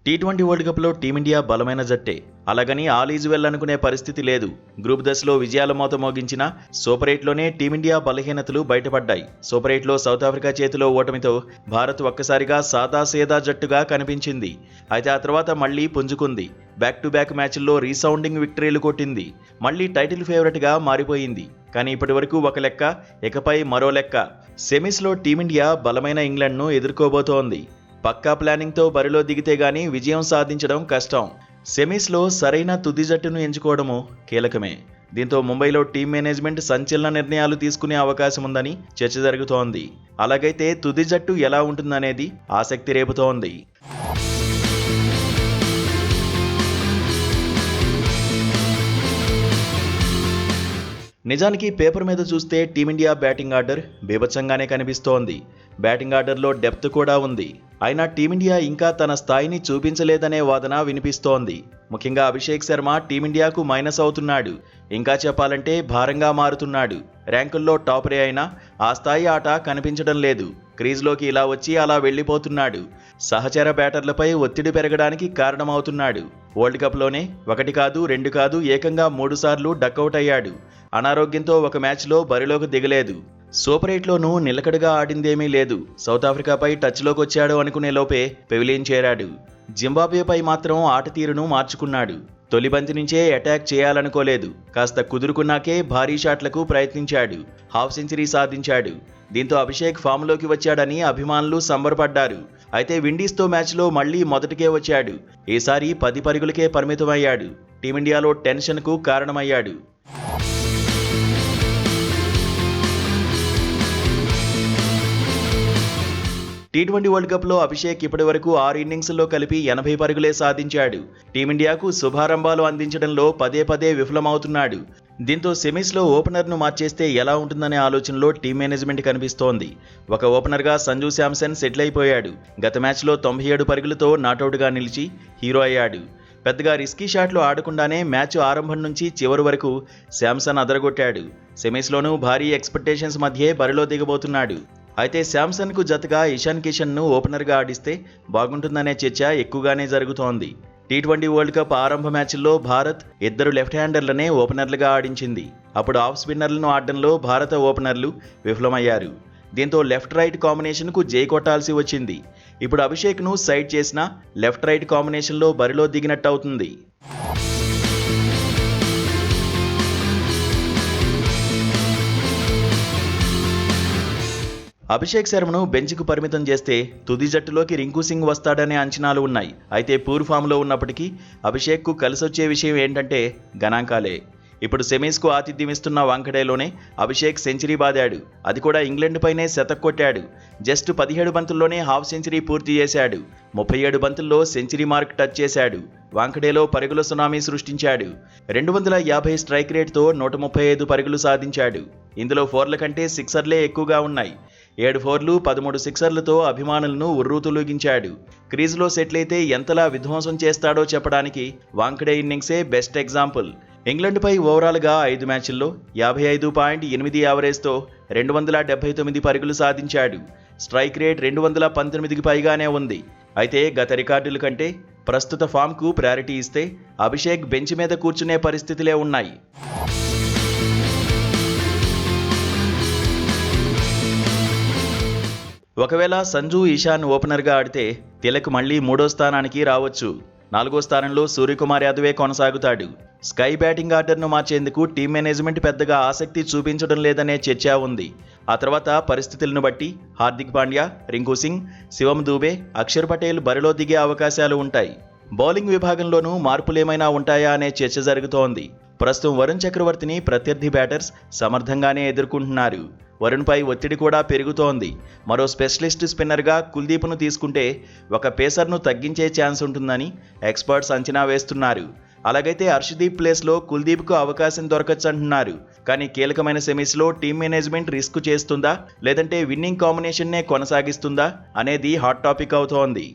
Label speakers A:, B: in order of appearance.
A: T20 world కప్లో team India బలమైన జట్టే. అలాగని ఆల్ ఈజ్ వెల్ అనుకునే పరిస్థితి లేదు. గ్రూప్ దశలో విజయాల మోత మోగించిన సూపర్ 8లోనే టీమిండియా బలహీనతలు బయటపడ్డాయి. సూపర్ 8లో సౌత్ ఆఫ్రికా చేతిలో ఓటమితో భారత్ ఒక్కసారిగా సాదాసీదా జట్టుగా కనిపించింది. అయితే ఆ తర్వాత మళ్లీ పుంజుకుంది. బ్యాక్ టు బ్యాక్ మ్యాచ్ల్లో రీసౌండింగ్ విక్టరీలు కొట్టింది. మళ్లీ టైటిల్ ఫేవరెట్గా మారిపోయింది. కానీ ఇప్పటి వరకు ఒక లెక్క, ఇకపై మరో లెక్క. సెమీస్లో టీమిండియా బలమైన ఇంగ్లాండ్ను ఎదుర్కోబోతోంది. పక్కా ప్లానింగ్తో బరిలో దిగితే గానీ విజయం సాధించడం కష్టం. సెమీస్లో సరైన తుది జట్టును ఎంచుకోవడము కీలకమే. దీంతో ముంబైలో టీం మేనేజ్మెంట్ సంచలన నిర్ణయాలు తీసుకునే అవకాశం ఉందని చర్చ జరుగుతోంది. అలాగైతే తుది జట్టు ఎలా ఉంటుందనేది ఆసక్తి రేపుతోంది. నిజానికి పేపర్ మీద చూస్తే టీమిండియా బ్యాటింగ్ ఆర్డర్ బీభత్సంగానే కనిపిస్తోంది. బ్యాటింగ్ ఆర్డర్లో డెప్త్ కూడా ఉంది. అయినా టీమిండియా ఇంకా తన స్థాయిని చూపించలేదనే వాదన వినిపిస్తోంది. ముఖ్యంగా అభిషేక్ శర్మ టీమిండియాకు మైనస్ అవుతున్నాడు. ఇంకా చెప్పాలంటే భారంగా మారుతున్నాడు. ర్యాంకుల్లో టాపరే అయినా ఆ స్థాయి ఆట కనిపించడం లేదు. క్రీజ్లోకి ఇలా వచ్చి అలా వెళ్లిపోతున్నాడు. సహచర బ్యాటర్లపై ఒత్తిడి పెరగడానికి కారణమవుతున్నాడు. వరల్డ్ కప్లోనే 1 కాదు 2 కాదు ఏకంగా 3 సార్లు డకౌట్ అయ్యాడు. అనారోగ్యంతో ఒక మ్యాచ్లో బరిలోకి దిగలేదు. సూపర్ 8లోనూ నిలకడగా ఆడిందేమీ లేదు. సౌత్ ఆఫ్రికాపై టచ్లోకి వచ్చాడు అనుకునే లోపే పెవిలియన్ చేరాడు. జింబాబ్వేపై మాత్రం ఆట తీరును మార్చుకున్నాడు. తొలి బంతి నుంచే అటాక్ చేయాలనుకోలేదు. కాస్త కుదురుకున్నాకే భారీ షాట్లకు ప్రయత్నించాడు. హాఫ్ సెంచరీ సాధించాడు. దీంతో అభిషేక్ ఫామ్లోకి వచ్చాడని అభిమానులు సంబరపడ్డారు. అయితే విండీస్తో మ్యాచ్లో మళ్లీ మొదటికే వచ్చాడు. ఈసారి 10 పరుగులకే పరిమితమయ్యాడు. టీమిండియాలో టెన్షన్కు కారణమయ్యాడు. టీ20 వరల్డ్ కప్లో అభిషేక్ ఇప్పటి వరకు 6 ఇన్నింగ్స్ల్లో కలిపి 80 పరుగులే సాధించాడు. టీమిండియాకు శుభారంభాలు అందించడంలో పదే విఫలమవుతున్నాడు. దీంతో సెమీస్లో ఓపెనర్ను మార్చేస్తే ఎలా ఉంటుందనే ఆలోచనలో టీం మేనేజ్మెంట్ కనిపిస్తోంది. ఒక ఓపెనర్గా సంజు శాంసన్ సెటిల్ అయిపోయాడు. గత మ్యాచ్లో 97 పరుగులతో నాటౌట్గా నిలిచి హీరో అయ్యాడు. పెద్దగా రిస్కీ షాట్లు ఆడకుండానే మ్యాచ్ ఆరంభం నుంచి చివరి వరకు శాంసన్ అదరగొట్టాడు. సెమీస్లోనూ భారీ ఎక్స్పెక్టేషన్స్ మధ్యే బరిలో దిగబోతున్నాడు. అయితే శాంసన్కు జతగా ఇషాన్ కిషన్ను ఓపెనర్గా ఆడిస్తే బాగుంటుందనే చర్చ ఎక్కువగానే జరుగుతోంది. టీ20 వరల్డ్ కప్ ఆరంభ మ్యాచ్ల్లో భారత్ 2 లెఫ్ట్ హ్యాండర్లనే ఓపెనర్లుగా ఆడించింది. అప్పుడు ఆఫ్ స్పిన్నర్లను ఆడడంలో భారత ఓపెనర్లు విఫలమయ్యారు. దీంతో లెఫ్ట్ రైట్ కాంబినేషన్కు జై కొట్టాల్సి వచ్చింది. ఇప్పుడు అభిషేక్ను సైడ్ చేసినా లెఫ్ట్ రైట్ కాంబినేషన్లో బరిలో దిగినట్టవుతుంది. అభిషేక్ శర్మను బెంచ్కు పరిమితం చేస్తే తుది జట్టులోకి రింకు సింగ్ వస్తాడనే అంచనాలు ఉన్నాయి. అయితే పూర్ ఫామ్లో ఉన్నప్పటికీ అభిషేక్కు కలిసొచ్చే విషయం ఏంటంటే గణాంకాలే. ఇప్పుడు సెమీస్కు ఆతిథ్యం ఇస్తున్న వాంఖడేలోనే అభిషేక్ సెంచరీ బాదాడు. అది కూడా ఇంగ్లాండ్ పైనే శతక్ కొట్టాడు. జస్ట్ 17 బంతుల్లోనే హాఫ్ సెంచరీ పూర్తి చేశాడు. 37 బంతుల్లో సెంచరీ మార్క్ టచ్ చేశాడు. వాంఖడేలో పరుగుల సునామీ సృష్టించాడు. 250 స్ట్రైక్ రేట్తో 135 పరుగులు సాధించాడు. ఇందులో 4ల కంటే సిక్సర్లే ఎక్కువగా ఉన్నాయి. 7 4లు 13 సిక్సర్లతో అభిమానులను ఉర్రూతులూగించాడు. క్రీజ్లో సెటిల్ అయితే ఎంతలా విధ్వంసం చేస్తాడో చెప్పడానికి వాంఖడే ఇన్నింగ్సే బెస్ట్ ఎగ్జాంపుల్. ఇంగ్లాండ్పై ఓవరాల్గా 5 మ్యాచ్ల్లో 55.8 యావరేజ్తో 279 పరుగులు సాధించాడు. స్ట్రైక్ రేట్ 219కి పైగానే ఉంది. అయితే గత రికార్డుల కంటే ప్రస్తుత ఫామ్కు ప్రయారిటీ ఇస్తే అభిషేక్ బెంచ్ మీద కూర్చునే పరిస్థితులే ఉన్నాయి. ఒకవేళ సంజు ఇషాన్ ఓపెనర్గా ఆడితే తిలక్ మళ్లీ 3వ స్థానానికి రావచ్చు. 4వ స్థానంలో సూర్యకుమార్ యాదవే కొనసాగుతాడు. స్కై బ్యాటింగ్ ఆర్డర్ను మార్చేందుకు టీం మేనేజ్మెంట్ పెద్దగా ఆసక్తి చూపించడం లేదనే చర్చ ఉంది. ఆ తర్వాత పరిస్థితులను బట్టి హార్దిక్ పాండ్యా, రింకు సింగ్, శివం దూబే, అక్షర్ పటేల్ బరిలో దిగే అవకాశాలు ఉంటాయి. బౌలింగ్ విభాగంలోనూ మార్పులేమైనా ఉంటాయా అనే చర్చ జరుగుతోంది. ప్రస్తుతం వరుణ్ చక్రవర్తిని ప్రత్యర్థి బ్యాటర్స్ సమర్థంగానే ఎదుర్కొంటున్నారు. వరుణ్పై ఒత్తిడి కూడా పెరుగుతోంది. మరో స్పెషలిస్ట్ స్పిన్నర్గా కుల్దీప్ను తీసుకుంటే ఒక పేసర్ను తగ్గించే ఛాన్స్ ఉంటుందని ఎక్స్పర్ట్స్ అంచనా వేస్తున్నారు. అలాగైతే హర్షదీప్ ప్లేస్లో కుల్దీప్కు అవకాశం దొరకచ్చంటున్నారు. కానీ కీలకమైన సెమీస్లో టీం మేనేజ్మెంట్ రిస్క్ చేస్తుందా లేదంటే విన్నింగ్ కాంబినేషన్నే కొనసాగిస్తుందా అనేది హాట్ టాపిక్ అవుతోంది.